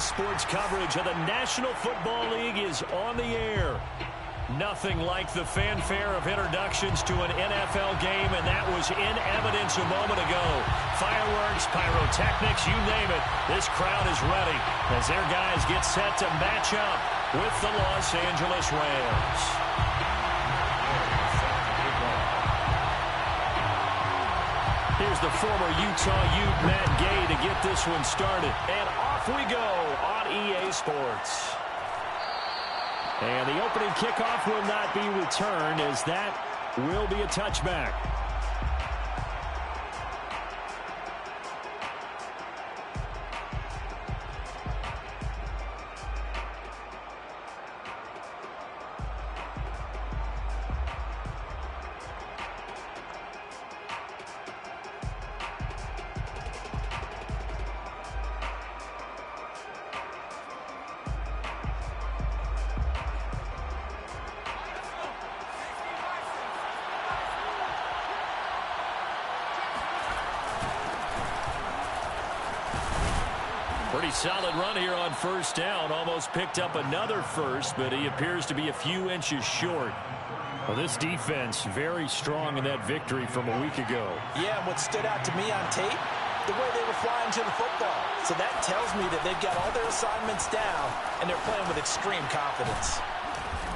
Sports coverage of the National Football League is on the air. Nothing like the fanfare of introductions to an NFL game, and that was in evidence a moment ago. Fireworks, pyrotechnics, you name it. This crowd is ready as their guys get set to match up with the Los Angeles Rams. Here's the former Utah Ute, Matt Gay, to get this one started. And off we go on EA Sports. And the opening kickoff will not be returned, as that will be a touchback. Pretty solid run here on first down. Almost picked up another first, but he appears to be a few inches short. Well, this defense very strong in that victory from a week ago. Yeah, and what stood out to me on tape, the way they were flying to the football. So that tells me that they've got all their assignments down, and they're playing with extreme confidence.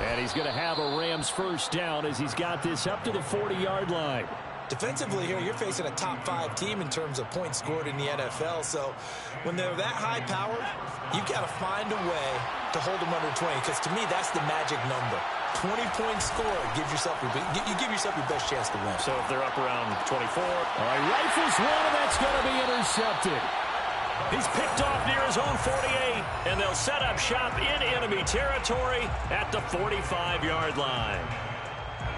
And he's going to have a Rams first down as he's got this up to the 40-yard line. Defensively here, you're facing a top-5 team in terms of points scored in the NFL. So when they're that high-powered, you've got to find a way to hold them under 20. Because to me, that's the magic number. 20 points scored gives yourself your best chance to win. So if they're up around 24, all right, rifles one, and that's going to be intercepted. He's picked off near his own 48, and they'll set up shop in enemy territory at the 45-yard line.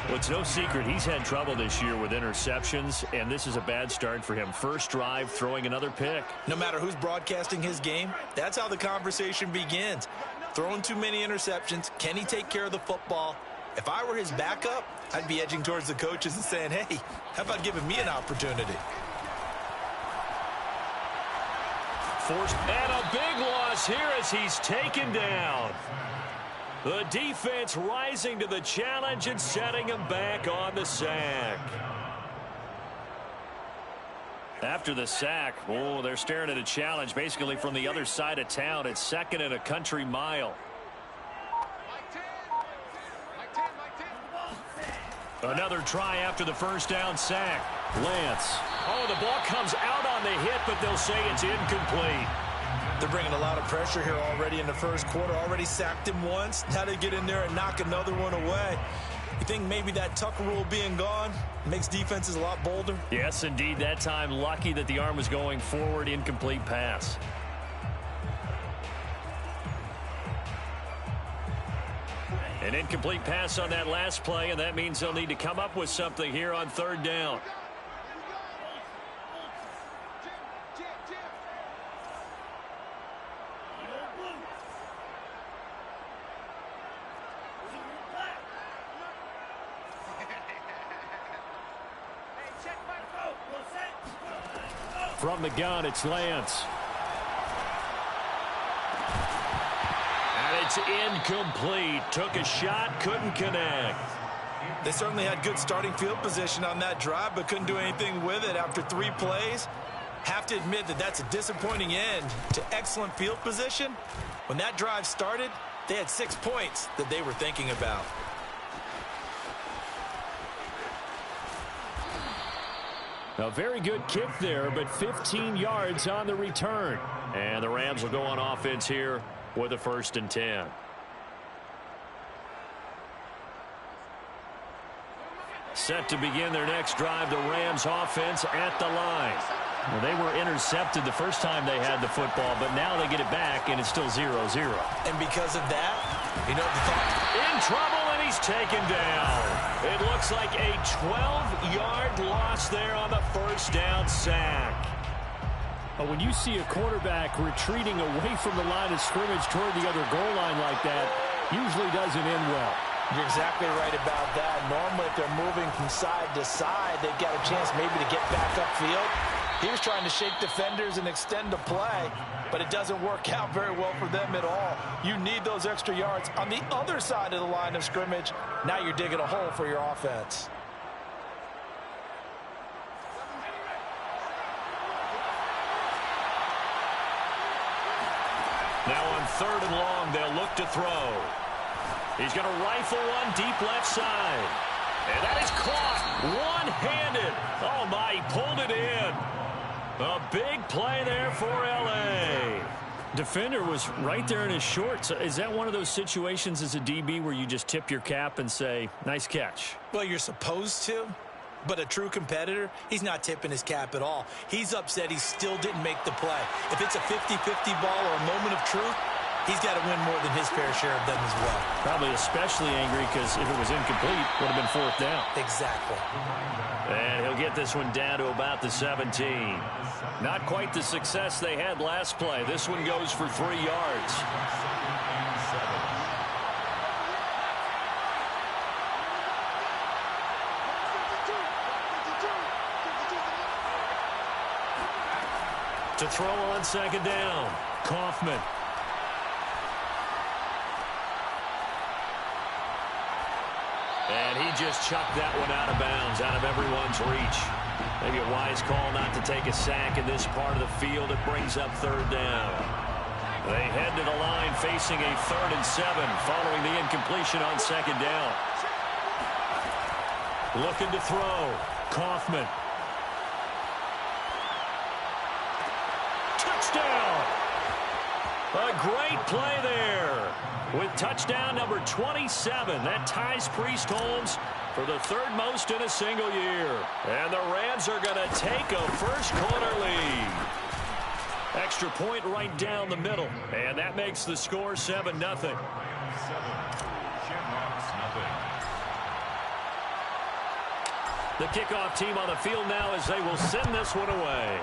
Well, it's no secret he's had trouble this year with interceptions, and this is a bad start for him. First drive, throwing another pick. No matter who's broadcasting his game, that's how the conversation begins. Throwing too many interceptions, can he take care of the football? If I were his backup, I'd be edging towards the coaches and saying, hey, how about giving me an opportunity? Forced, and a big loss here as he's taken down. The defense rising to the challenge and setting him back on the sack. After the sack, oh, they're staring at a challenge basically from the other side of town. It's second and a country mile. Another try after the first down sack. Lance. Oh, the ball comes out on the hit, but they'll say it's incomplete. They're bringing a lot of pressure here already in the first quarter. Already sacked him once. Now they get in there and knock another one away. You think maybe that Tucker rule being gone makes defenses a lot bolder? Yes, indeed. That time, lucky that the arm was going forward. Incomplete pass. An incomplete pass on that last play, and that means they'll need to come up with something here on third down. From the gun, it's Lance. And it's incomplete. Took a shot, couldn't connect. They certainly had good starting field position on that drive, but couldn't do anything with it after 3 plays. Have to admit that that's a disappointing end to excellent field position. When that drive started, they had 6 points that they were thinking about. A very good kick there, but 15 yards on the return. And the Rams will go on offense here with a 1st and 10. Set to begin their next drive, the Rams offense at the line. Well, they were intercepted the first time they had the football, but now they get it back, and it's still 0-0. And because of that, you know, in trouble, and he's taken down. It looks like a 12-yard loss there on the first down sack. Well, when you see a quarterback retreating away from the line of scrimmage toward the other goal line like that, usually doesn't end well. You're exactly right about that. Normally, if they're moving from side to side, they've got a chance maybe to get back upfield. He was trying to shake defenders and extend the play, but it doesn't work out very well for them at all. You need those extra yards on the other side of the line of scrimmage. Now you're digging a hole for your offense. Now on 3rd and long, they'll look to throw. He's going to rifle one deep left side. And that is caught one-handed. Oh, my, he pulled it in. A big play there for L.A. Defender was right there in his shorts. Is that one of those situations as a DB where you just tip your cap and say, nice catch? Well, you're supposed to, but a true competitor, he's not tipping his cap at all. He's upset he still didn't make the play. If it's a 50-50 ball or a moment of truth, he's got to win more than his fair share of them as well. Probably especially angry because if it was incomplete, it would have been 4th down. Exactly. And he'll get this one down to about the 17. Not quite the success they had last play. This one goes for 3 yards. To throw on 2nd down, Kaufman. And he just chucked that one out of bounds, out of everyone's reach. Maybe a wise call not to take a sack in this part of the field. It brings up 3rd down. They head to the line facing a 3rd and 7 following the incompletion on 2nd down. Looking to throw. Kaufman. Touchdown! A great play there. With touchdown number 27, that ties Priest Holmes for the 3rd most in a single year. And the Rams are going to take a first-quarter lead. Extra point right down the middle. And that makes the score 7-0. The kickoff team on the field now as they will send this one away.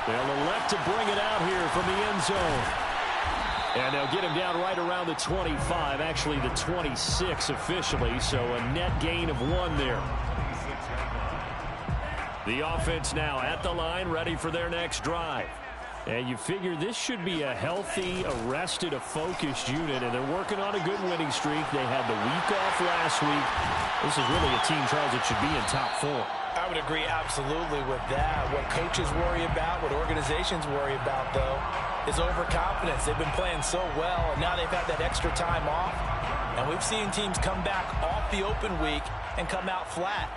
They'll elect to bring it out here from the end zone. And they'll get him down right around the 25, actually the 26 officially, so a net gain of 1 there. The offense now at the line, ready for their next drive. And you figure this should be a healthy, arrested, a focused unit, and they're working on a good winning streak. They had the week off last week. This is really a team, Charles, that should be in top 4. I would agree absolutely with that. What coaches worry about, what organizations worry about, though, is overconfidence. They've been playing so well, and now they've had that extra time off. And we've seen teams come back off the open week and come out flat.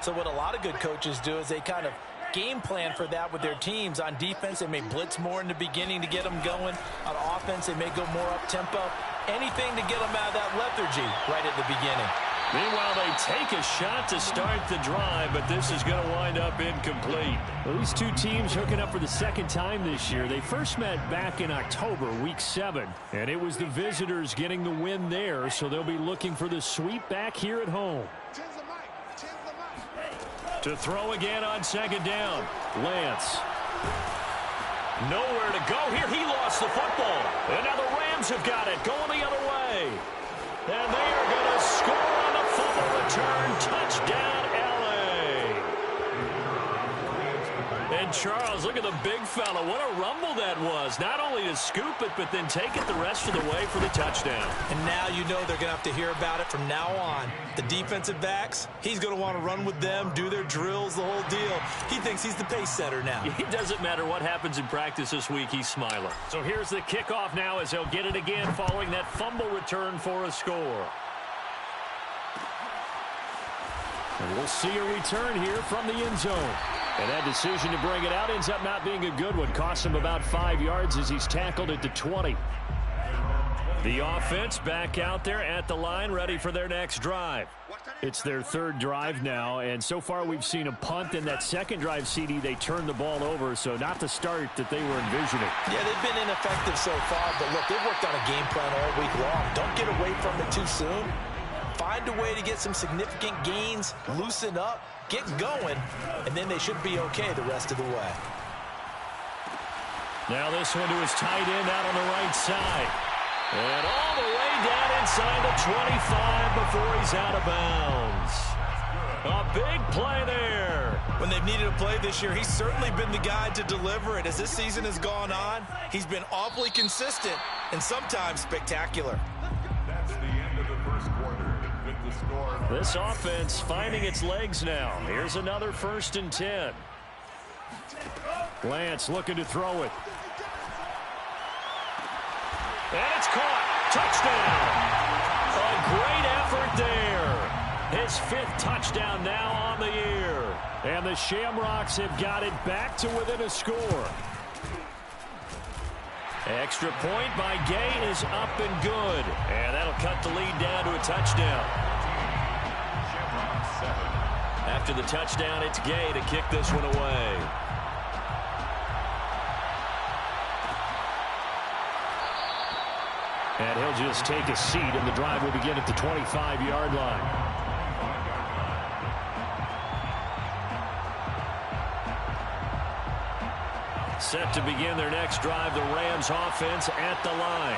So what a lot of good coaches do is they kind of game plan for that with their teams. On defense, they may blitz more in the beginning to get them going. On offense, they may go more up-tempo. Anything to get them out of that lethargy right at the beginning. Meanwhile, they take a shot to start the drive, but this is going to wind up incomplete. Well, these two teams hooking up for the 2nd time this year. They first met back in October, week 7, and it was the visitors getting the win there, so they'll be looking for the sweep back here at home. To throw again on 2nd down, Lance. Nowhere to go here. He lost the football. And now the Rams have got it, going the other way. And they are going to score on the fumble return. Touchdown, L.A. And Charles, look at the big fella. What a rumble that was. Not only to scoop it, but then take it the rest of the way for the touchdown. And now you know they're going to have to hear about it from now on. The defensive backs, he's going to want to run with them, do their drills, the whole deal. He thinks he's the pace setter now. It doesn't matter what happens in practice this week, he's smiling. So here's the kickoff now as he'll get it again following that fumble return for a score. And we'll see a return here from the end zone. And that decision to bring it out ends up not being a good one. Costs him about 5 yards as he's tackled at the 20. The offense back out there at the line, ready for their next drive. It's their 3rd drive now, and so far we've seen a punt. In that 2nd drive, CD, they turned the ball over, so not the start that they were envisioning. Yeah, they've been ineffective so far, but look, they've worked on a game plan all week long. Don't get away from it too soon. Find a way to get some significant gains, loosen up, get going, and then they should be okay the rest of the way. Now this one to his tight end out on the right side. And all the way down inside the 25 before he's out of bounds. A big play there. When they've needed a play this year, he's certainly been the guy to deliver it. As this season has gone on, he's been awfully consistent and sometimes spectacular. That's the end of the first quarter with the score. This offense finding its legs now. Here's another 1st and 10. Lance looking to throw it. And it's caught. Touchdown. A great effort there. His 5th touchdown now on the year. And the Shamrocks have got it back to within a score. Extra point by Gay is up and good. And that'll cut the lead down to a touchdown. After the touchdown, it's Gay to kick this one away. And he'll just take a seat, and the drive will begin at the 25-yard line. Set to begin their next drive, the Rams offense at the line.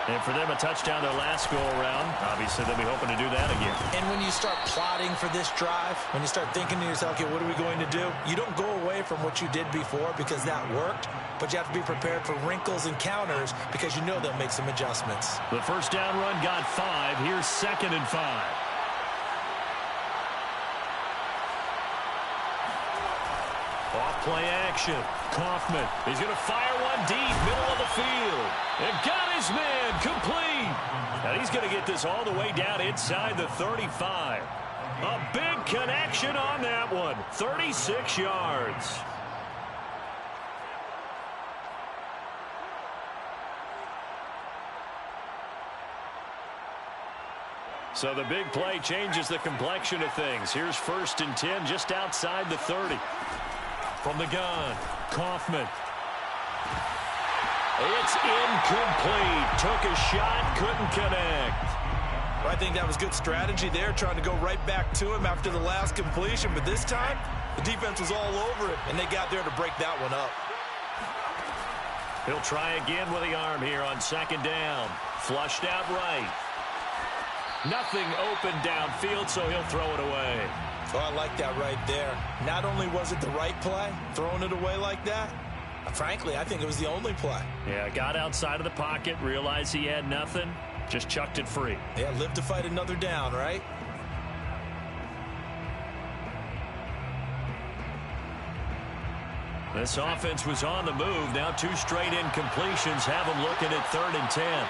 And for them, a touchdown their last go-around. Obviously, they'll be hoping to do that again. And when you start plotting for this drive, when you start thinking to yourself, okay, what are we going to do? You don't go away from what you did before because that worked, but you have to be prepared for wrinkles and counters because you know they'll make some adjustments. The first down run got 5. Here's 2nd and 5. Off-play action. Kaufman. He's going to fire one deep, middle of the field. And got his man complete. And he's going to get this all the way down inside the 35. A big connection on that one. 36 yards. So the big play changes the complexion of things. Here's 1st and 10 just outside the 30. From the gun, Kaufman. It's incomplete. Took a shot, couldn't connect. I think that was good strategy there, trying to go right back to him after the last completion. But this time, the defense was all over it, and they got there to break that one up. He'll try again with the arm here on 2nd down. Flushed out right. Nothing open downfield, so he'll throw it away. Oh, I like that right there. Not only was it the right play, throwing it away like that, frankly, I think it was the only play. Yeah, got outside of the pocket, realized he had nothing, just chucked it free. Yeah, live to fight another down, right? This offense was on the move. Now 2 straight incompletions have them looking at 3rd and 10.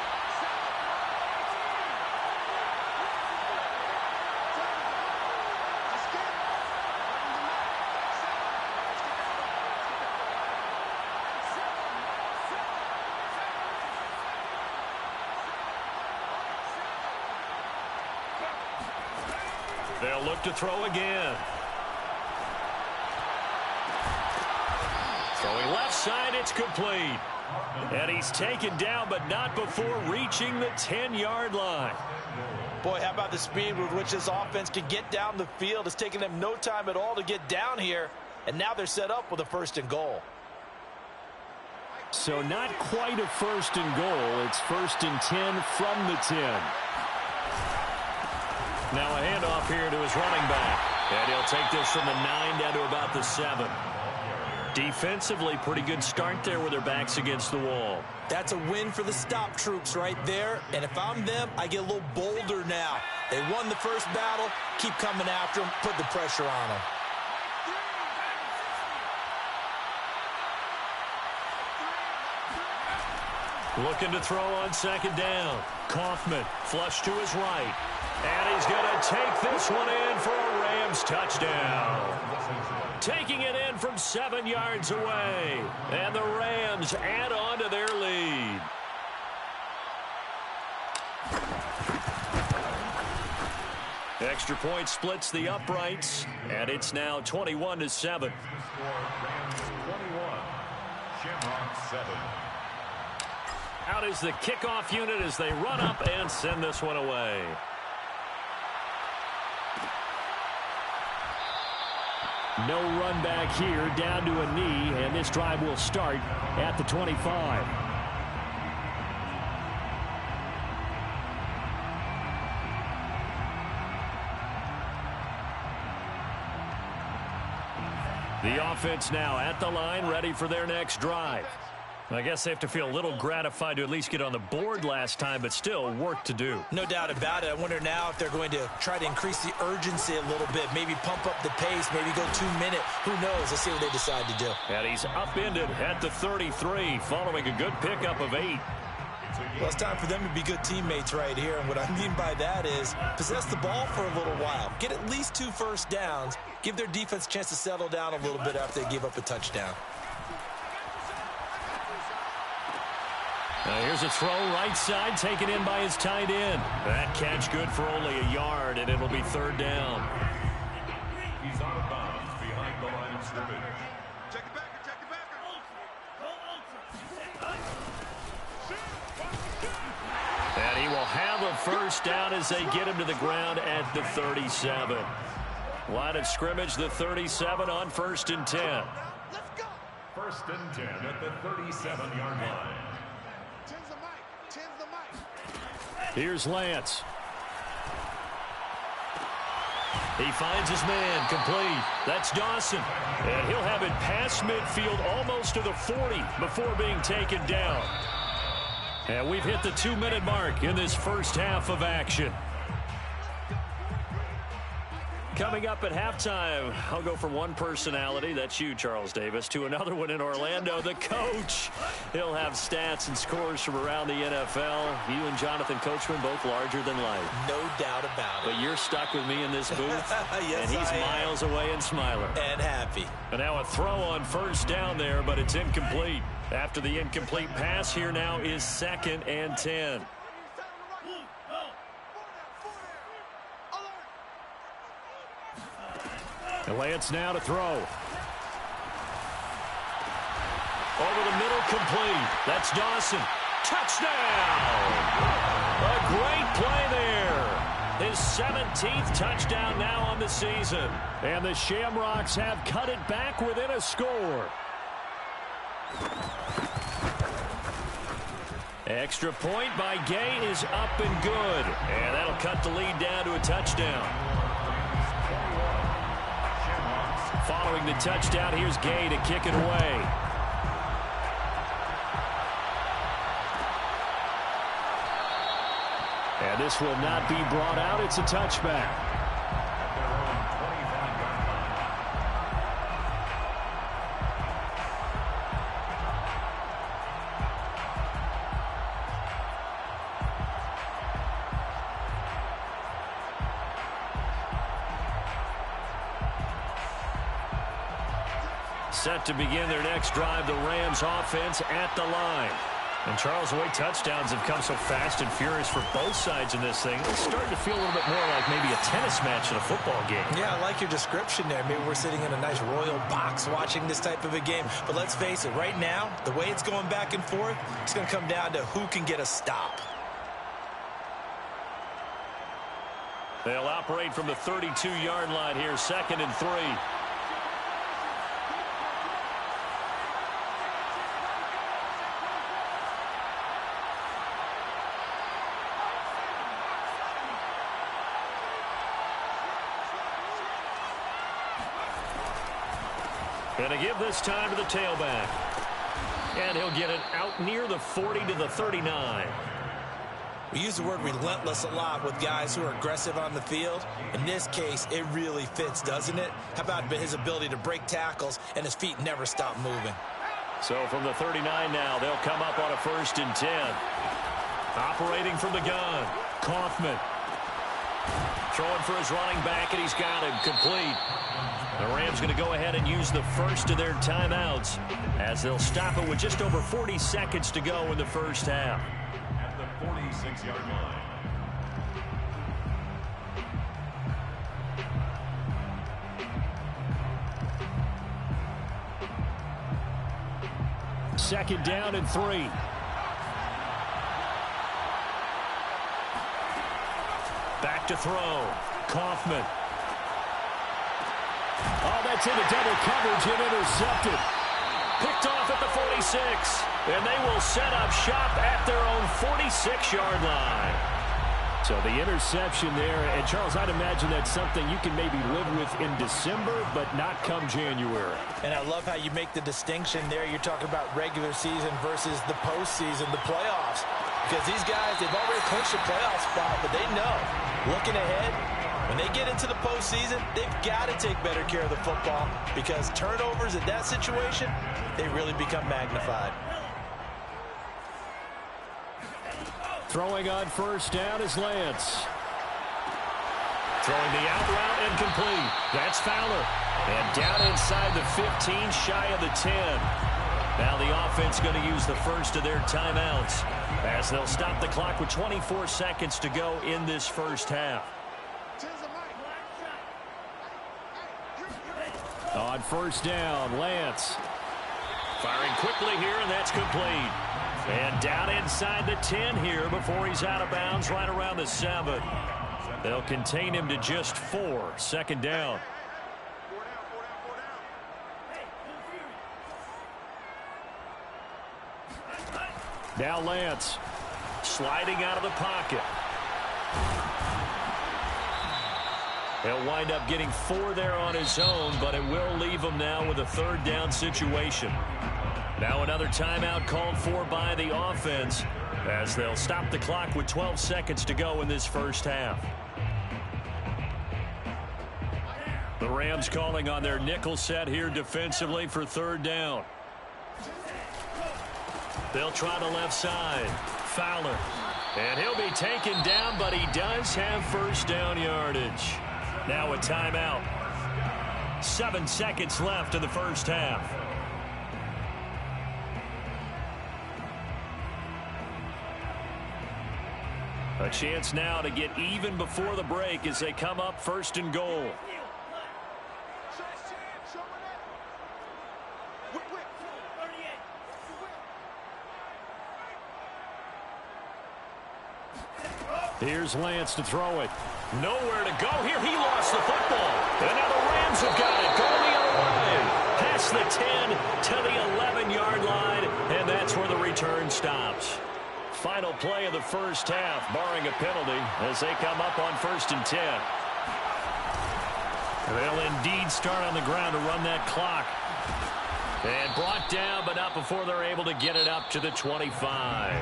They'll look to throw again. Throwing left side, it's complete. And he's taken down, but not before reaching the 10-yard line. Boy, how about the speed with which this offense can get down the field? It's taken them no time at all to get down here, and now they're set up with a 1st and goal. So not quite a 1st and goal. It's 1st and 10 from the 10. Now a handoff here to his running back. And he'll take this from the 9 down to about the 7. Defensively, pretty good start there with their backs against the wall. That's a win for the stop troops right there. And if I'm them, I get a little bolder now. They won the first battle. Keep coming after them. Put the pressure on them. Looking to throw on 2nd down. Kaufman flush to his right. And he's going to take this one in for a Rams touchdown. Taking it in from 7 yards away. And the Rams add on to their lead. Extra point splits the uprights. And it's now 21-7. 21. Shamrock 7. Out is the kickoff unit as they run up and send this one away. No run back here, down to a knee, and this drive will start at the 25. The offense now at the line, ready for their next drive. I guess they have to feel a little gratified to at least get on the board last time, but still work to do. No doubt about it. I wonder now if they're going to try to increase the urgency a little bit, maybe pump up the pace, maybe go 2 minute. Who knows? Let's see what they decide to do. And he's upended at the 33, following a good pickup of 8. Well, it's time for them to be good teammates right here, and what I mean by that is possess the ball for a little while, get at least 2 first downs, give their defense a chance to settle down a little bit after they give up a touchdown. Now here's a throw right side, taken in by his tight end. That catch good for only a yard, and it'll be 3rd down. He's out of bounds behind the line of scrimmage. Check it back. And he will have a first down as they get him to the ground at the 37. Line of scrimmage, the 37 on 1st and 10. Let's go. 1st and 10 at the 37-yard line. Tens the mic. Here's Lance. He finds his man, complete. That's Dawson. And he'll have it past midfield, almost to the 40, before being taken down. And we've hit the 2-minute mark in this first half of action. Coming up at halftime, I'll go from one personality, that's you, Charles Davis, to another one in Orlando, the coach. He'll have stats and scores from around the NFL. You and Jonathan Coachman, both larger than life. No doubt about it. But you're stuck with me in this booth, yes, and he's miles away and smiling. And happy. And now a throw on 1st down there, but it's incomplete. After the incomplete pass, here now is 2nd and 10. And Lance now to throw. Over the middle, complete. That's Dawson. Touchdown! A great play there. His 17th touchdown now on the season. And the Shamrocks have cut it back within a score. Extra point by Gay is up and good. And that'll cut the lead down to a touchdown. Following the touchdown, here's Gay to kick it away. And this will not be brought out. It's a touchback. Set to begin their next drive, the Rams offense at the line. And Charles, the way touchdowns have come so fast and furious for both sides in this thing, it's starting to feel a little bit more like maybe a tennis match in a football game. Yeah, I like your description there. Maybe we're sitting in a nice royal box watching this type of a game. But let's face it, right now, the way it's going back and forth, it's going to come down to who can get a stop. They'll operate from the 32-yard line here, 2nd and 3. And to give this time to the tailback. And he'll get it out near the 40 to the 39. We use the word relentless a lot with guys who are aggressive on the field. In this case, it really fits, doesn't it? How about his ability to break tackles and his feet never stop moving? So from the 39 now, they'll come up on a 1st and 10. Operating from the gun, Kaufman. Throwing for his running back, and he's got him complete. The Rams going to go ahead and use the first of their timeouts as they'll stop it with just over 40 seconds to go in the first half. At the 46-yard line. Second down and 3. Back to throw. Kaufman. Oh, that's into double coverage and intercepted. Picked off at the 46. And they will set up shop at their own 46-yard line. So the interception there, and Charles, I'd imagine that's something you can maybe live with in December, but not come January. And I love how you make the distinction there. You're talking about regular season versus the postseason, the playoffs. Because these guys, they've already clinched a playoff spot, but they know, looking ahead, when they get into the postseason, they've got to take better care of the football because turnovers in that situation, they really become magnified. Throwing on first down is Lance. Throwing the out route incomplete. That's Fowler. And down inside the 15, shy of the 10. Now the offense going to use the first of their timeouts as they'll stop the clock with 24 seconds to go in this first half. On first down, Lance. Firing quickly here, and that's complete. And down inside the 10 here before he's out of bounds right around the 7. They'll contain him to just 4. Second down. Now Lance sliding out of the pocket. He'll wind up getting 4 there on his own, but it will leave him now with a third down situation. Now another timeout called for by the offense as they'll stop the clock with 12 seconds to go in this first half. The Rams calling on their nickel set here defensively for third down. They'll try the left side. Fowler. And he'll be taken down, but he does have first down yardage. Now a timeout. 7 seconds left in the first half. A chance now to get even before the break as they come up first and goal. Here's Lance to throw it. Nowhere to go here. He lost the football. And now the Rams have got it. Going the other way. Past the 10 to the 11-yard line. And that's where the return stops. Final play of the first half, barring a penalty, as they come up on first and 10. They'll indeed start on the ground to run that clock. And brought down, but not before they're able to get it up to the 25.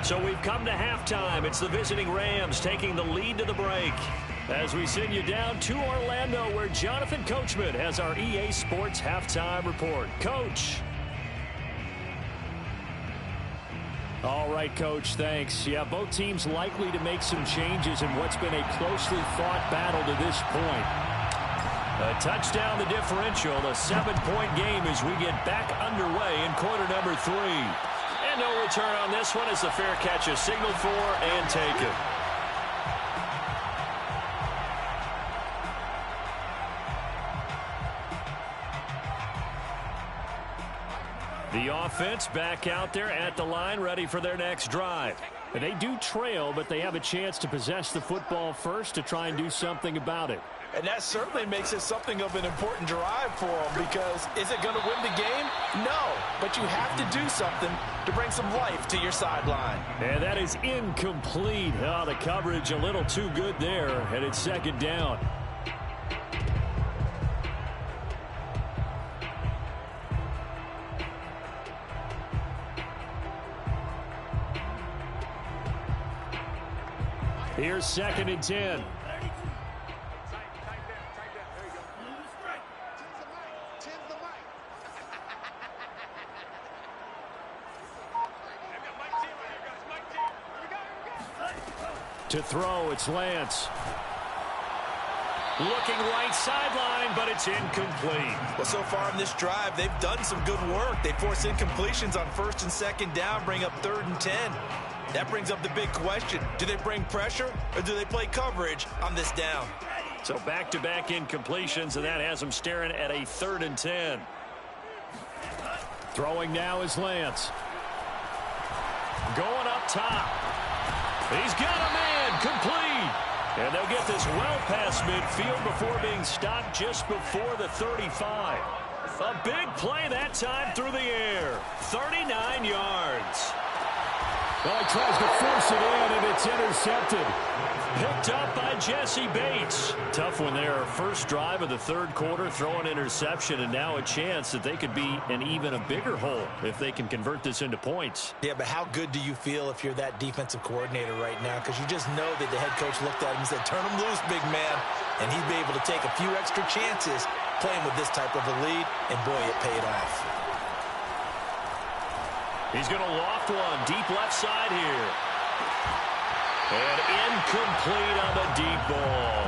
So we've come to halftime. It's the visiting Rams taking the lead to the break. As we send you down to Orlando, where Jonathan Coachman has our EA Sports halftime report. Coach. All right, Coach, thanks. Yeah, both teams likely to make some changes in what's been a closely fought battle to this point. A touchdown, the differential, a 7-point game as we get back underway in quarter number 3. And no return on this one as the fair catch is signaled for and taken. The offense back out there at the line, ready for their next drive. And they do trail, but they have a chance to possess the football first to try and do something about it. And that certainly makes it something of an important drive for them, because is it going to win the game? No, but you have to do something to bring some life to your sideline. And that is incomplete. Oh, the coverage a little too good there, and it's second down. Here's second and 10. To throw, it's Lance. Looking right sideline, but it's incomplete. Well, so far in this drive, they've done some good work. They force incompletions on first and second down, bring up third and 10. That brings up the big question. Do they bring pressure or do they play coverage on this down? So back-to-back incompletions, and that has them staring at a third and 10. Throwing now is Lance. Going up top. He's got a man complete. And they'll get this well past midfield before being stopped just before the 35. A big play that time through the air. 39 yards. Well, he tries to force it in, and it's intercepted. Picked up by Jesse Bates. Tough one there. First drive of the third quarter, throw an interception, and now a chance that they could be in even a bigger hole if they can convert this into points. Yeah, but how good do you feel if you're that defensive coordinator right now? Because you just know that the head coach looked at him and said, turn him loose, big man. And he'd be able to take a few extra chances playing with this type of a lead, and boy, it paid off. He's going to loft one deep left side here. And incomplete on the deep ball.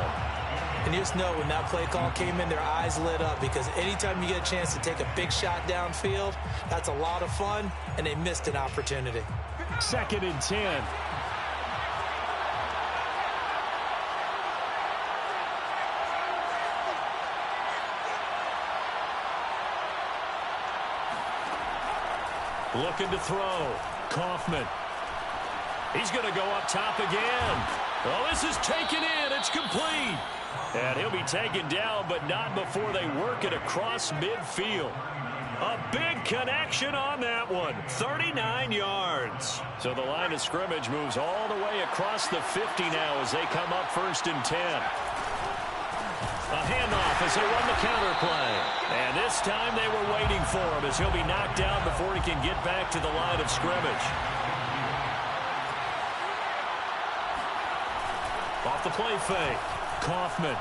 And you just know when that play call came in, their eyes lit up, because anytime you get a chance to take a big shot downfield, that's a lot of fun, and they missed an opportunity. 2nd and 10. Looking to throw. Kaufman. He's going to go up top again. Well, this is taken in. It's complete. And he'll be taken down, but not before they work it across midfield. A big connection on that one. 39 yards. So the line of scrimmage moves all the way across the 50 now as they come up 1st and 10. A handoff as they run the counter play. And this time they were waiting for him as he'll be knocked down before he can get back to the line of scrimmage. Off the play fake. Kaufman.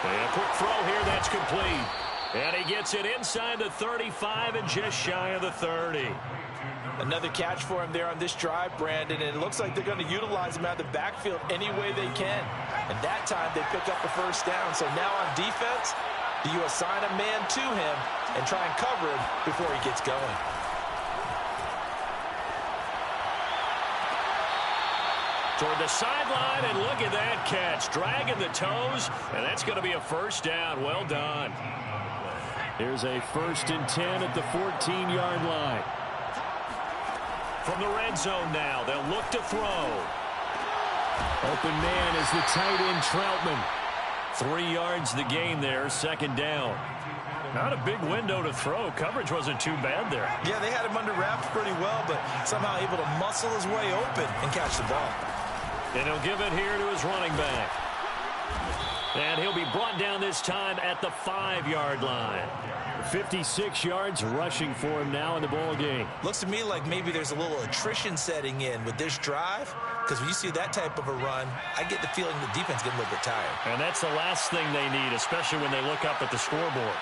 And a quick throw here that's complete. And he gets it inside the 35 and just shy of the 30. Another catch for him there on this drive, Brandon, and it looks like they're going to utilize him out of the backfield any way they can. And that time they pick up the first down. So now on defense, do you assign a man to him and try and cover him before he gets going? Toward the sideline, and look at that catch. Dragging the toes, and that's going to be a first down. Well done. Here's a 1st and 10 at the 14-yard line. From the red zone now, they'll look to throw. Open man is the tight end, Troutman. 3 yards the gain there, 2nd down. Not a big window to throw. Coverage wasn't too bad there. Yeah, they had him under wraps pretty well, but somehow able to muscle his way open and catch the ball. And he'll give it here to his running back. And he'll be brought down this time at the 5-yard line. 56 yards rushing for him now in the ball game. Looks to me like maybe there's a little attrition setting in with this drive, because when you see that type of a run, I get the feeling the defense getting a little bit tired. And that's the last thing they need, especially when they look up at the scoreboard.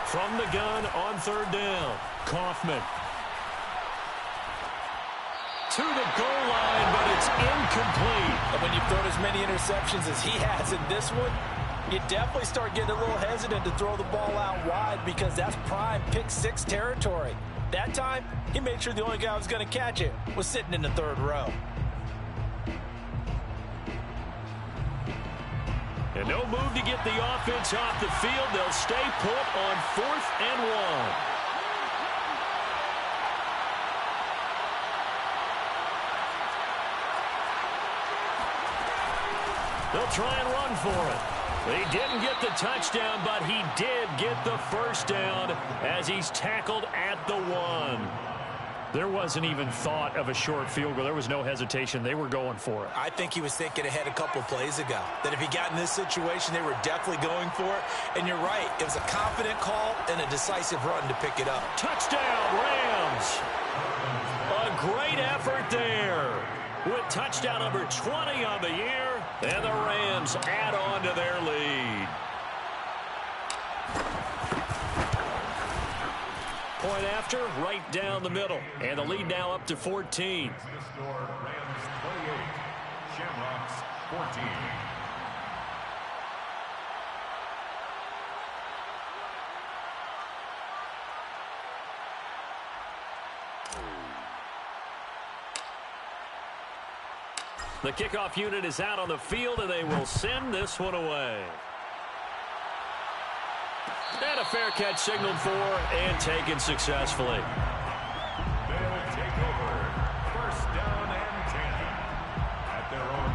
From the gun on 3rd down, Kaufman. To the goal line, but it's incomplete. And when you've thrown as many interceptions as he has in this one, you definitely start getting a little hesitant to throw the ball out wide, because that's prime pick 6 territory. That time, he made sure the only guy who was going to catch it was sitting in the 3rd row. And no move to get the offense off the field. They'll stay put on 4th and 1. They'll try and run for it. He didn't get the touchdown, but he did get the first down as he's tackled at the 1. There wasn't even thought of a short field goal. There was no hesitation. They were going for it. I think he was thinking ahead a couple plays ago, that if he got in this situation, they were definitely going for it. And you're right. It was a confident call and a decisive run to pick it up. Touchdown, Rams. A great effort there. With touchdown number 20 on the year, and the Rams add on to their lead. Point after, right down the middle. And the lead now up to 14. The score, Rams 28, Shamrocks 14. The kickoff unit is out on the field, and they will send this one away. And a fair catch signaled for and taken successfully. They'll take over. 1st down and 10 at their own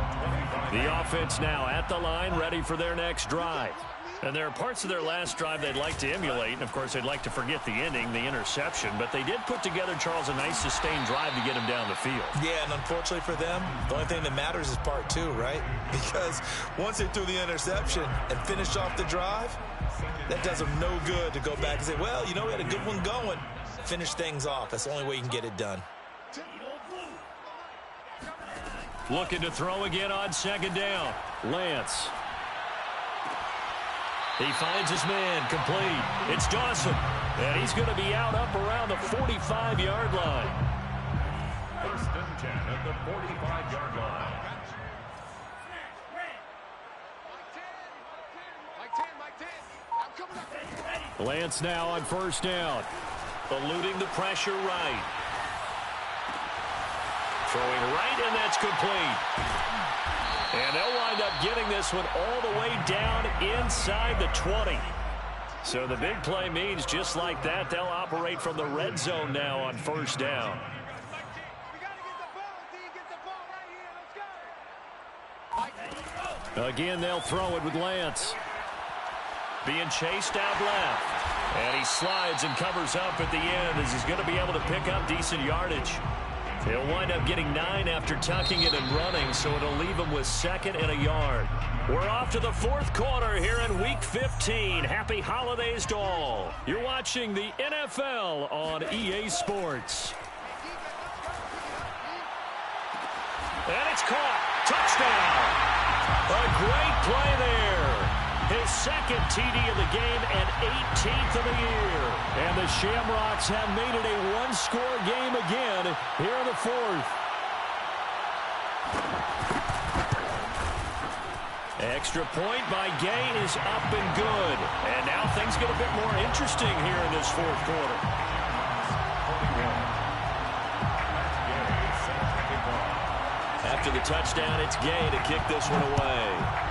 25. The offense now at the line, ready for their next drive. And there are parts of their last drive they'd like to emulate. And, of course, they'd like to forget the ending, the interception. But they did put together, Charles, a nice sustained drive to get him down the field. Yeah, and unfortunately for them, the only thing that matters is part two, right? Because once they threw the interception and finished off the drive, that does them no good to go back and say, well, you know, we had a good one going. Finish things off. That's the only way you can get it done. Looking to throw again on second down. Lance. He finds his man, complete. It's Dawson, and he's going to be out up around the 45-yard line. First and 10 at the 45-yard line. Lance now on first down. Eluding the pressure right. Throwing right, and that's complete. And they'll wind up getting this one all the way down inside the 20. So the big play means just like that, they'll operate from the red zone now on first down. Again, they'll throw it with Lance. Being chased out left. And he slides and covers up at the end as he's going to be able to pick up decent yardage. He'll wind up getting 9 after tucking it and running, so it'll leave him with 2nd and a yard. We're off to the 4th quarter here in Week 15. Happy holidays to all. You're watching the NFL on EA Sports. And it's caught. Touchdown. A great play there. His 2nd TD of the game and 18th of the year. And the Shamrocks have made it a one-score game again here in the 4th. Extra point by Gay is up and good. And now things get a bit more interesting here in this 4th quarter. After the touchdown, it's Gay to kick this one away.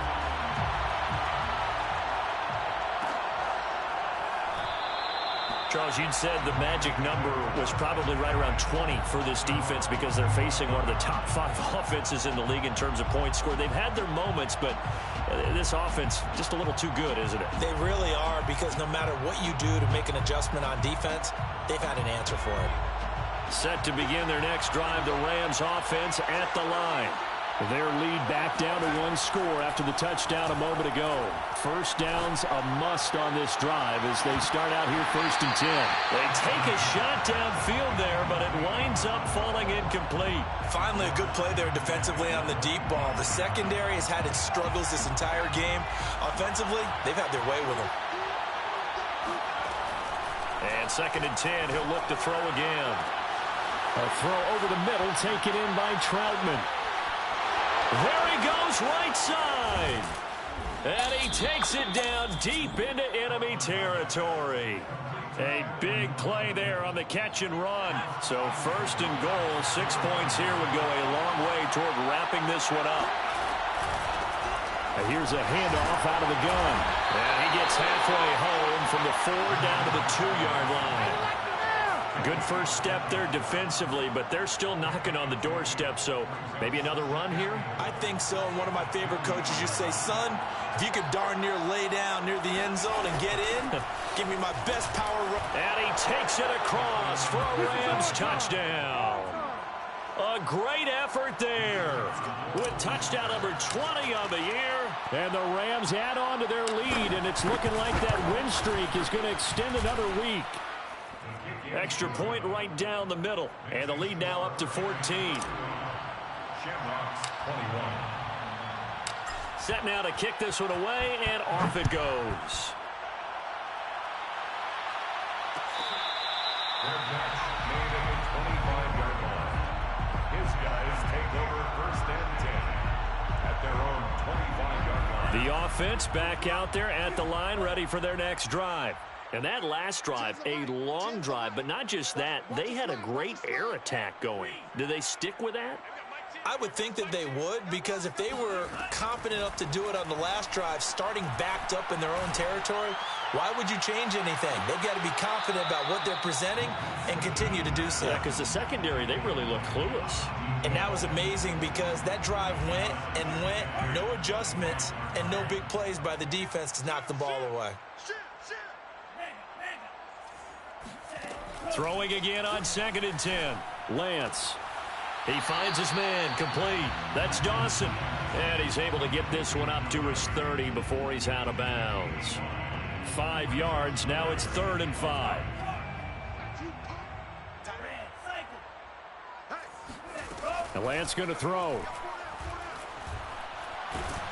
Charles, you'd said the magic number was probably right around 20 for this defense because they're facing one of the top 5 offenses in the league in terms of points scored. They've had their moments, but this offense just a little too good, isn't it? They really are, because no matter what you do to make an adjustment on defense, they've had an answer for it. Set to begin their next drive, the Rams offense at the line. Their lead back down to 1 score after the touchdown a moment ago. First down's a must on this drive as they start out here 1st and 10. They take a shot downfield there, but it winds up falling incomplete. Finally, a good play there defensively on the deep ball. The secondary has had its struggles this entire game. Offensively, they've had their way with them. And 2nd and 10, he'll look to throw again. A throw over the middle, taken in by Troutman. There he goes, right side. And he takes it down deep into enemy territory. A big play there on the catch and run. So 1st and goal, 6 points here would go a long way toward wrapping this one up. Here's a handoff out of the gun. And he gets halfway home from the 4 down to the 2-yard line. Good first step there defensively, but they're still knocking on the doorstep, so maybe another run here? I think so, and one of my favorite coaches used to say, son, if you could darn near lay down near the end zone and get in, give me my best power run. And he takes it across for a Rams touchdown. A great effort there with touchdown number 20 on the year. And the Rams add on to their lead, and it's looking like that win streak is going to extend another week. Extra point right down the middle. And the lead now up to 14. Shamrocks 21. Set now to kick this one away, and off it goes. Their catch made at the 25-yard line. His guys take over 1st and 10 at their own 25-yard line. The offense back out there at the line, ready for their next drive. And that last drive, a long drive, but not just that. They had a great air attack going. Do they stick with that? I would think that they would, because if they were confident enough to do it on the last drive, starting backed up in their own territory, why would you change anything? They've got to be confident about what they're presenting and continue to do so. Yeah, because the secondary, they really look clueless. And that was amazing because that drive went and went, no adjustments, and no big plays by the defense to knock the ball away. Throwing again on 2nd and 10. Lance. He finds his man, complete. That's Dawson. And he's able to get this one up to his 30 before he's out of bounds. 5 yards. Now it's 3rd and 5. And Lance going to throw.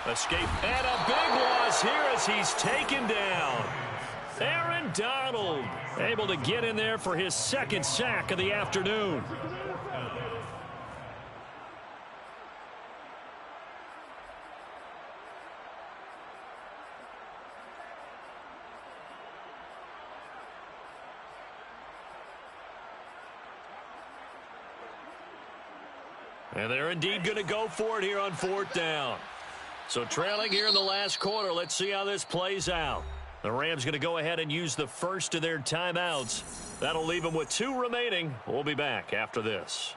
Escape. And a big loss here as he's taken down. Aaron Donald able to get in there for his 2nd sack of the afternoon. And they're indeed going to go for it here on 4th down. So trailing here in the last quarter, let's see how this plays out. The Rams going to go ahead and use the first of their timeouts. That'll leave them with 2 remaining. We'll be back after this.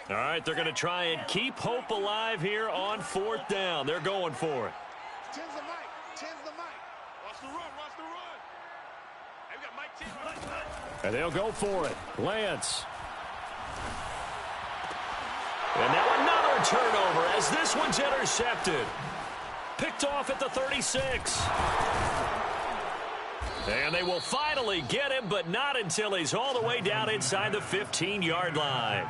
All right, they're going to try and keep hope alive here on 4th down. They're going for it. Tens the mic. Tens the mic. Watch the run. Watch the run. Hey, we got Mike 10. And they'll go for it. Lance. And now another turnover as this one's intercepted. Picked off at the 36. And they will finally get him, but not until he's all the way down inside the 15-yard line.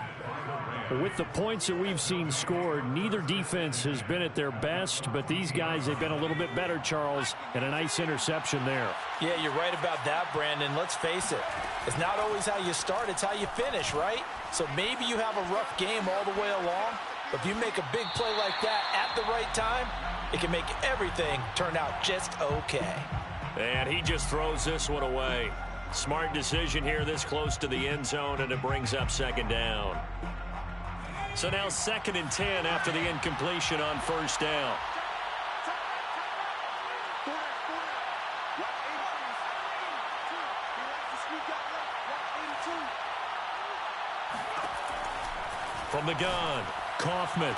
With the points that we've seen scored, neither defense has been at their best, but these guys have been a little bit better, Charles, and a nice interception there. Yeah, you're right about that, Brandon. Let's face it. It's not always how you start, it's how you finish, right? So maybe you have a rough game all the way along, but if you make a big play like that at the right time, it can make everything turn out just okay. And he just throws this one away. Smart decision here this close to the end zone, and it brings up 2nd down. So now 2nd and 10 after the incompletion on 1st down. From the gun, Kaufman.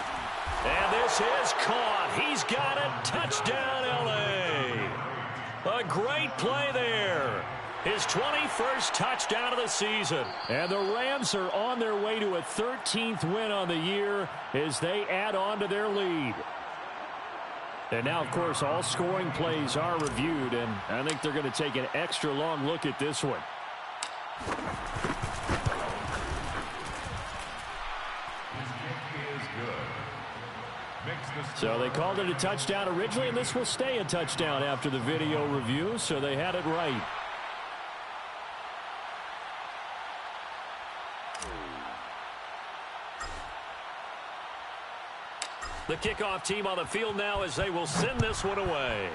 And this is caught. He's got it. Touchdown, L.A. A great play there. His 21st touchdown of the season. And the Rams are on their way to a 13th win on the year as they add on to their lead. And now, of course, all scoring plays are reviewed, and I think they're going to take an extra long look at this one. So they called it a touchdown originally, and this will stay a touchdown after the video review, so they had it right. The kickoff team on the field now as they will send this one away.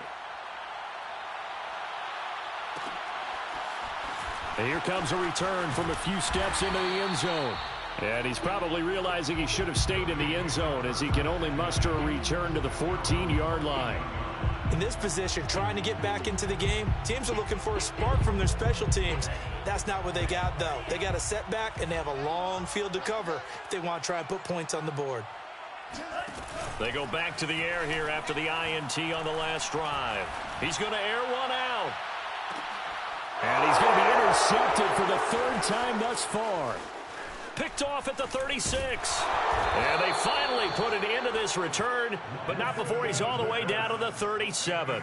And here comes a return from a few steps into the end zone. And he's probably realizing he should have stayed in the end zone as he can only muster a return to the 14-yard line. In this position, trying to get back into the game, teams are looking for a spark from their special teams. That's not what they got, though. They got a setback, and they have a long field to cover if they want to try and put points on the board. They go back to the air here after the INT on the last drive. He's going to air one out. And he's going to be intercepted for the 3rd time thus far. Picked off at the 36. And they finally put an end to this return, but not before he's all the way down to the 37.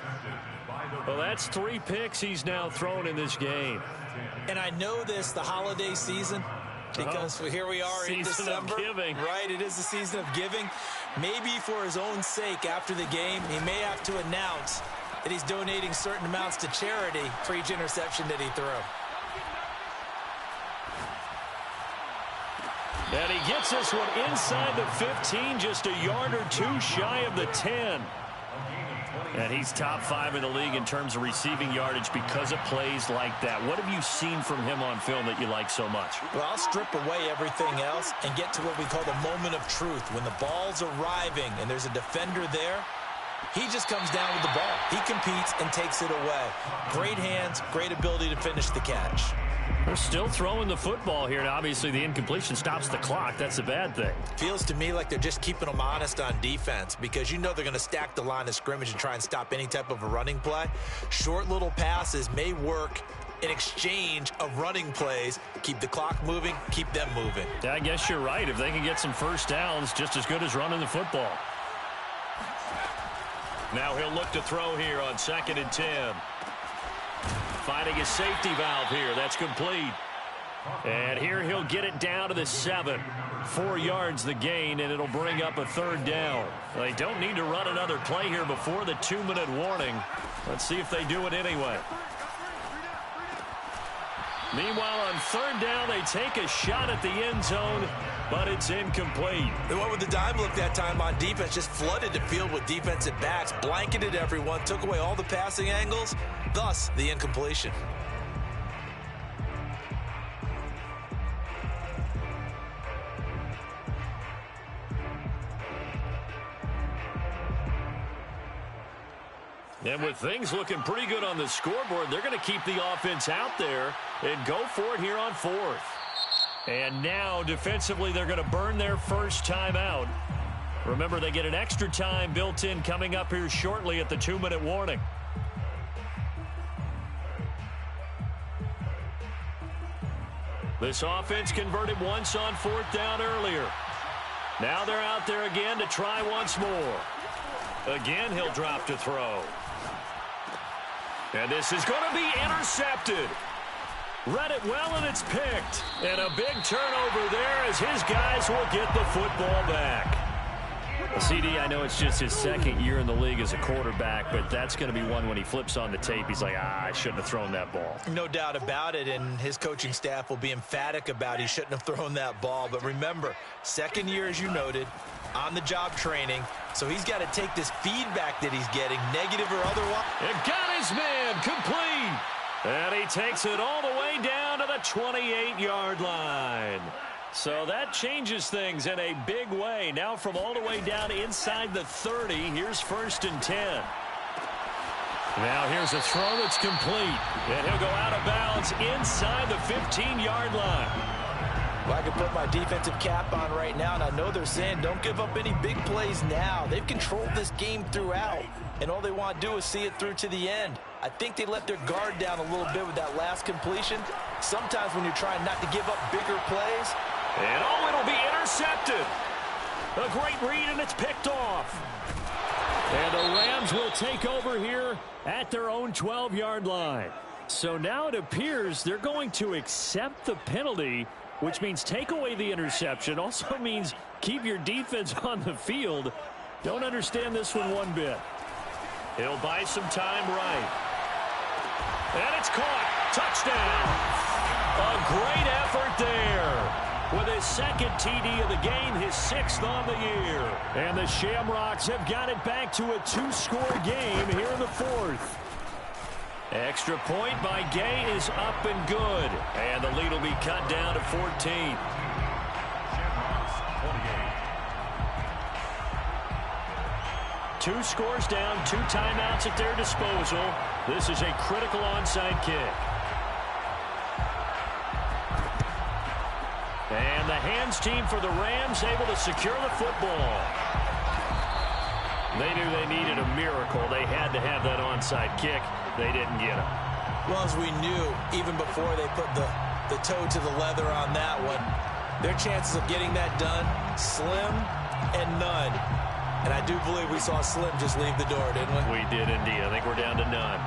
Well, that's 3 picks he's now thrown in this game. And I know this, the holiday season, because here we are in December. Season of giving. Right, it is the season of giving. Maybe for his own sake after the game, he may have to announce that he's donating certain amounts to charity for each interception that he threw. And he gets this one inside the 15, just a yard or 2 shy of the 10. And he's top 5 in the league in terms of receiving yardage because of plays like that. What have you seen from him on film that you like so much? Well, I'll strip away everything else and get to what we call the moment of truth. When the ball's arriving and there's a defender there, he just comes down with the ball. He competes and takes it away. Great hands, great ability to finish the catch. They're still throwing the football here, and obviously the incompletion stops the clock. That's a bad thing. Feels to me like they're just keeping them honest on defense because you know they're going to stack the line of scrimmage and try and stop any type of a running play. Short little passes may work in exchange of running plays. Keep the clock moving, keep them moving. Yeah, I guess you're right. If they can get some first downs, just as good as running the football. Now he'll look to throw here on 2nd and 10. Finding a safety valve here. That's complete. And here he'll get it down to the 7. 4 yards the gain, and it'll bring up a 3rd down. They don't need to run another play here before the 2-minute warning. Let's see if they do it anyway. Meanwhile, on 3rd down, they take a shot at the end zone, but it's incomplete. They went with the dime look that time on defense, just flooded the field with defensive backs, blanketed everyone, took away all the passing angles, thus the incompletion. And with things looking pretty good on the scoreboard, they're going to keep the offense out there and go for it here on 4th. And now, defensively, they're going to burn their first time out. Remember, they get an extra time built in coming up here shortly at the 2-minute warning. This offense converted once on 4th down earlier. Now they're out there again to try once more. Again, he'll drop to throw. And this is going to be intercepted. Read it well, and it's picked. And a big turnover there as his guys will get the football back. CD, I know it's just his 2nd year in the league as a quarterback, but that's going to be one when he flips on the tape. He's like, I shouldn't have thrown that ball. No doubt about it, and his coaching staff will be emphatic about he shouldn't have thrown that ball. But remember, 2nd year, as you noted, on-the-job training, so he's got to take this feedback that he's getting, negative or otherwise. And got his man complete. And he takes it all the way down to the 28-yard line. So that changes things in a big way. Now from all the way down inside the 30, here's 1st and 10. Now here's a throw that's complete. And he'll go out of bounds inside the 15-yard line. Well, I can put my defensive cap on right now, and I know they're saying don't give up any big plays now. They've controlled this game throughout, and all they want to do is see it through to the end. I think they let their guard down a little bit with that last completion. Sometimes when you're trying not to give up bigger plays. And oh, it'll be intercepted. A great read, and it's picked off. And the Rams will take over here at their own 12-yard line. So now it appears they're going to accept the penalty, which means take away the interception. Also means keep your defense on the field. Don't understand this one bit. He'll buy some time right. And it's caught. Touchdown. A great effort there. With his 2nd TD of the game, his 6th on the year. And the Shamrocks have got it back to a 2-score game here in the 4th. Extra point by Gay is up and good. And the lead will be cut down to 14. Shamrocks 28. 2 scores down, 2 timeouts at their disposal. This is a critical onside kick. And the hands team for the Rams able to secure the football. They knew they needed a miracle. They had to have that onside kick. They didn't get it. Well, as we knew, even before they put the toe to the leather on that one, their chances of getting that done, slim and none. And I do believe we saw Slim just leave the door, didn't we? We did indeed. I think we're down to none.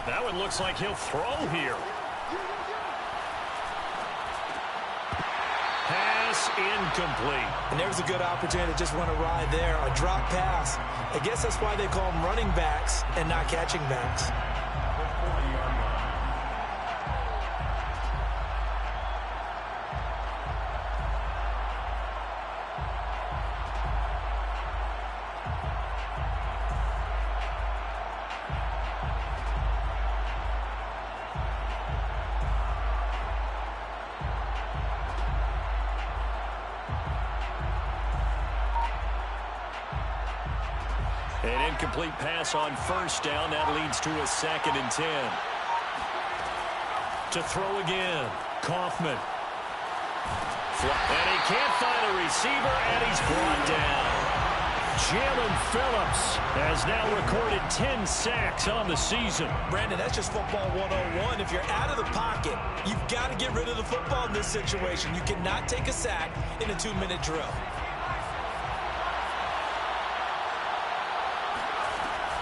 That one looks like he'll throw here. Pass incomplete. And there's a good opportunity to just run a ride there, a drop pass. I guess that's why they call them running backs and not catching backs. The 40-yard line. An incomplete pass on first down. That leads to a 2nd and 10. To throw again. Kaufman. And he can't find a receiver, and he's brought down. Jalen Phillips has now recorded 10 sacks on the season. Brandon, that's just football 101. If you're out of the pocket, you've got to get rid of the football in this situation. You cannot take a sack in a 2-minute drill.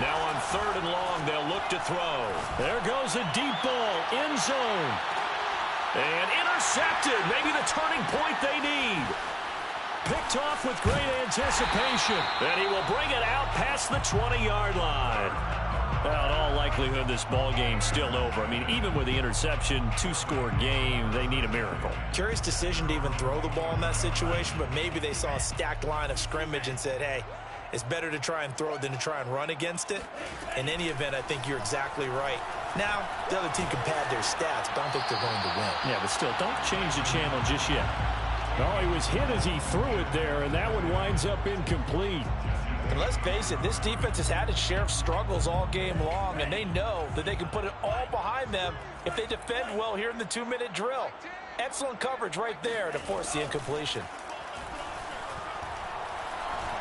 Now on 3rd and long, they'll look to throw. There goes a deep ball, end zone. And intercepted, maybe the turning point they need. Picked off with great anticipation. And he will bring it out past the 20-yard line. Well, in all likelihood, this ball game's still over. I mean, even with the interception, 2-score game, they need a miracle. Curious decision to even throw the ball in that situation, but maybe they saw a stacked line of scrimmage and said, hey, it's better to try and throw it than to try and run against it. In any event, I think you're exactly right. Now, the other team can pad their stats, but I don't think they're going to win. Yeah, but still, don't change the channel just yet. No, he was hit as he threw it there, and that one winds up incomplete. And let's face it, this defense has had its share of struggles all game long, and they know that they can put it all behind them if they defend well here in the 2-minute drill. Excellent coverage right there to force the incompletion.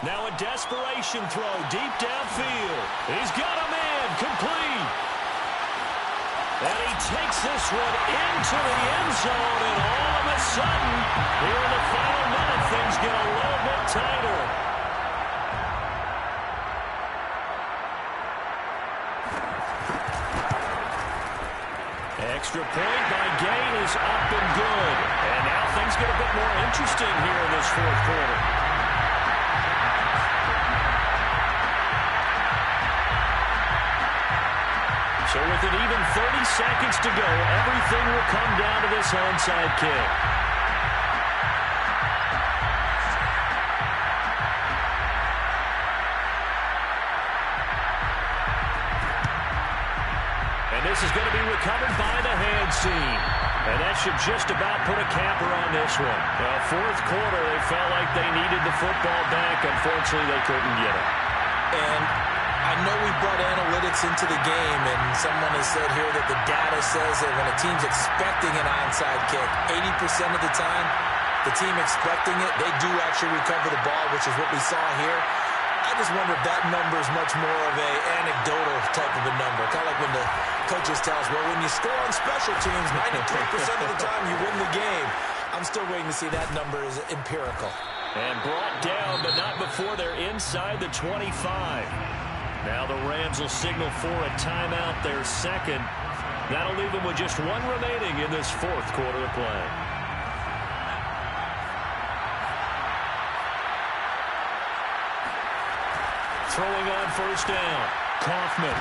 Now a desperation throw deep downfield. He's got a man complete. And he takes this one into the end zone, and all of a sudden, here in the final minute, things get a little bit tighter. Extra point by Gain is up and good. And now things get a bit more interesting here in this 4th quarter. So with it even 30 seconds to go, everything will come down to this onside kick. And this is going to be recovered by the hands team. And that should just about put a capper on this one. Now, 4th quarter, they felt like they needed the football back. Unfortunately, they couldn't get it. And I know we brought analytics into the game, and someone has said here that the data says that when a team's expecting an onside kick, 80% of the time, the team expecting it, they do actually recover the ball, which is what we saw here. I just wonder if that number is much more of an anecdotal type of a number. Kind of like when the coaches tell us, well, when you score on special teams, 93% of the time you win the game. I'm still waiting to see that number is empirical. And brought down, but not before they're inside the 25. Now the Rams will signal for a timeout, their 2nd. That'll leave them with just 1 remaining in this 4th quarter of play. Throwing on first down, Kaufman.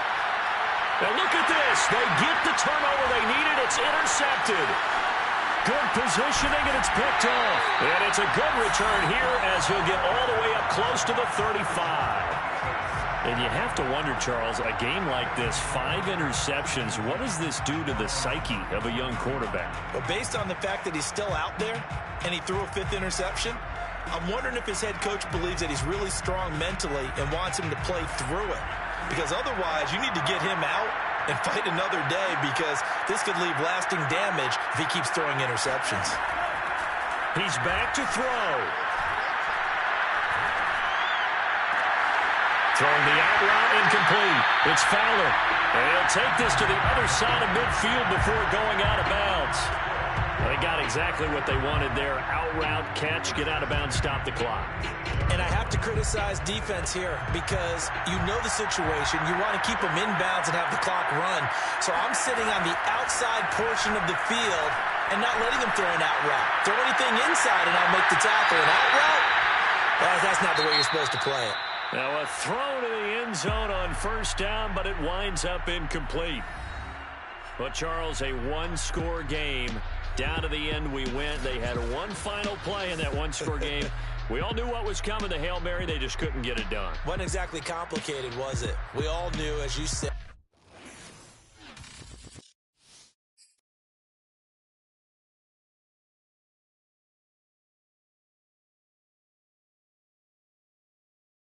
Now look at this. They get the turnover they needed. It's intercepted. Good positioning, and it's picked off. And it's a good return here as he'll get all the way up close to the 35. And you have to wonder, Charles, a game like this, 5 interceptions, what does this do to the psyche of a young quarterback? Well, based on the fact that he's still out there and he threw a 5th interception, I'm wondering if his head coach believes that he's really strong mentally and wants him to play through it. Because otherwise, you need to get him out and fight another day, because this could leave lasting damage if he keeps throwing interceptions. He's back to throw. Throwing the out route, incomplete. It's Fowler. And he'll take this to the other side of midfield before going out of bounds. They got exactly what they wanted there. Out route, catch, get out of bounds, stop the clock. And I have to criticize defense here, because you know the situation. You want to keep them inbounds and have the clock run. So I'm sitting on the outside portion of the field and not letting them throw an out route. Throw anything inside and I'll make the tackle. An out route? That's not the way you're supposed to play it. Now a throw to the end zone on first down, but it winds up incomplete. But Charles, a 1-score game. Down to the end we went. They had one final play in that 1-score game. We all knew what was coming, the Hail Mary. They just couldn't get it done. Wasn't exactly complicated, was it? We all knew, as you said.